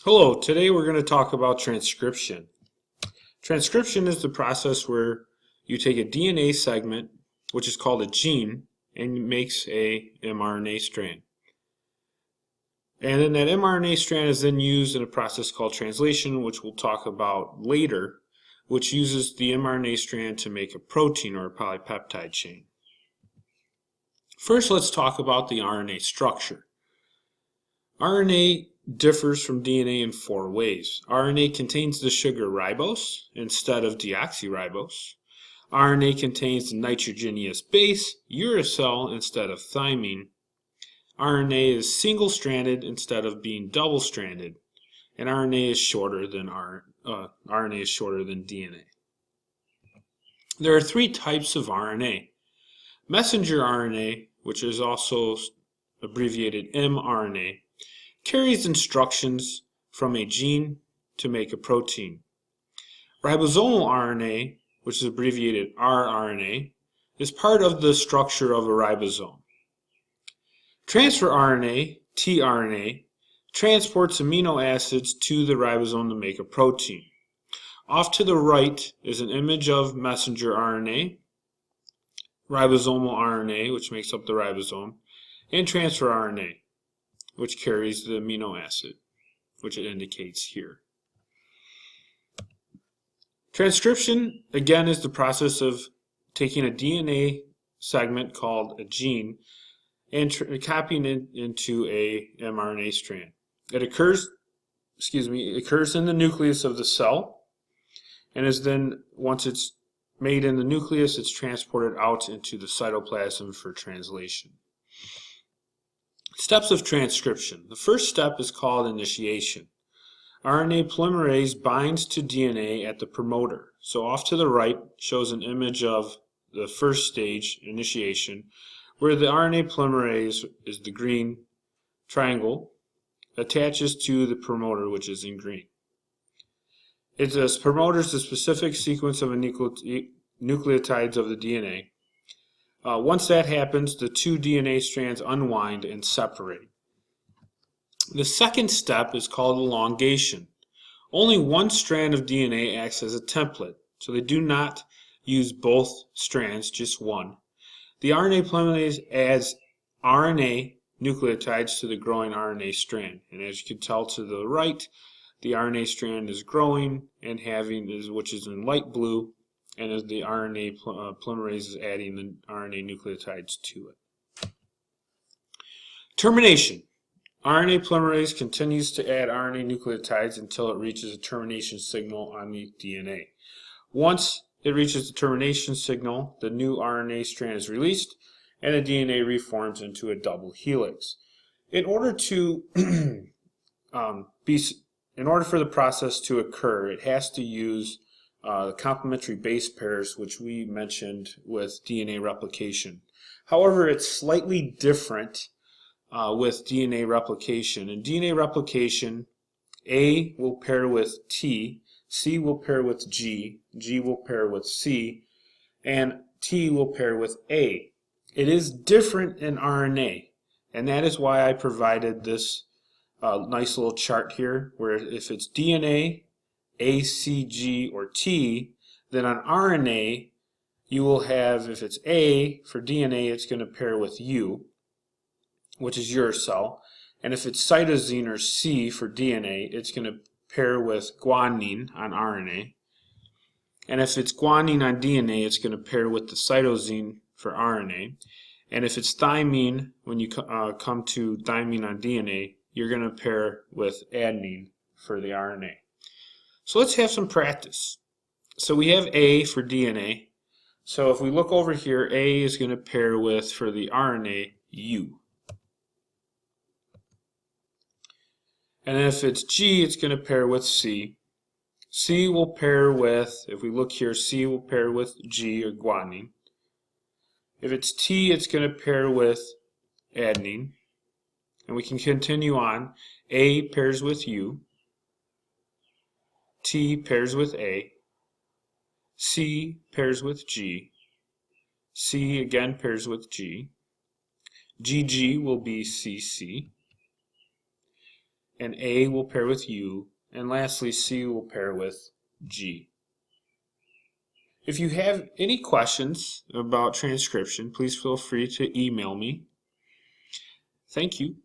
Hello, today we're going to talk about transcription. Transcription is the process where you take a DNA segment, which is called a gene, and it makes a mRNA strand. And then that mRNA strand is then used in a process called translation, which we'll talk about later, which uses the mRNA strand to make a protein or a polypeptide chain. First, let's talk about the RNA structure. RNA differs from DNA in four ways. RNA contains the sugar ribose instead of deoxyribose. RNA contains the nitrogenous base, uracil, instead of thymine. RNA is single-stranded instead of being double-stranded. And RNA is shorter than DNA. There are three types of RNA. Messenger RNA, which is also abbreviated mRNA, carries instructions from a gene to make a protein. Ribosomal RNA, which is abbreviated rRNA, is part of the structure of a ribosome. Transfer RNA, tRNA, transports amino acids to the ribosome to make a protein. Off to the right is an image of messenger RNA, ribosomal RNA, which makes up the ribosome, and transfer RNA, which carries the amino acid, which it indicates here. Transcription, again, is the process of taking a DNA segment called a gene and copying it into a mRNA strand. It occurs in the nucleus of the cell, and is then, once it's made in the nucleus, it's transported out into the cytoplasm for translation. Steps of transcription. The first step is called initiation. RNA polymerase binds to DNA at the promoter. So off to the right shows an image of the first stage, initiation, where the RNA polymerase is the green triangle, attaches to the promoter, which is in green. The promoter is the specific sequence of nucleotides of the DNA. Once that happens, the two DNA strands unwind and separate. The second step is called elongation. Only one strand of DNA acts as a template, so they do not use both strands, just one. The RNA polymerase adds RNA nucleotides to the growing RNA strand, and as you can tell to the right, the RNA strand is growing and which is in light blue, and as the RNA polymerase is adding the RNA nucleotides to it. Termination. RNA polymerase continues to add RNA nucleotides until it reaches a termination signal on the DNA. Once it reaches the termination signal, the new RNA strand is released, and the DNA reforms into a double helix. In order for the process to occur, it has to use the complementary base pairs, which we mentioned with DNA replication. However, it's slightly different with DNA replication. In DNA replication, A will pair with T, C will pair with G, G will pair with C, and T will pair with A. It is different in RNA, and that is why I provided this nice little chart here, where if it's DNA, A, C, G, or T, then on RNA, you will have, if it's A, for DNA, it's going to pair with U, which is uracil, and if it's cytosine or C for DNA, it's going to pair with guanine on RNA, and if it's guanine on DNA, it's going to pair with the cytosine for RNA, and if it's thymine, when you come to thymine on DNA, you're going to pair with adenine for the RNA. So let's have some practice. So we have A for DNA. So if we look over here, A is going to pair with, for the RNA, U. And if it's G, it's going to pair with C. C will pair with, if we look here, C will pair with G or guanine. If it's T, it's going to pair with adenine. And we can continue on. A pairs with U. T pairs with A. C pairs with G. C again pairs with G. GG will be CC. and A will pair with U, and lastly C will pair with G. If you have any questions about transcription, please feel free to email me. Thank you.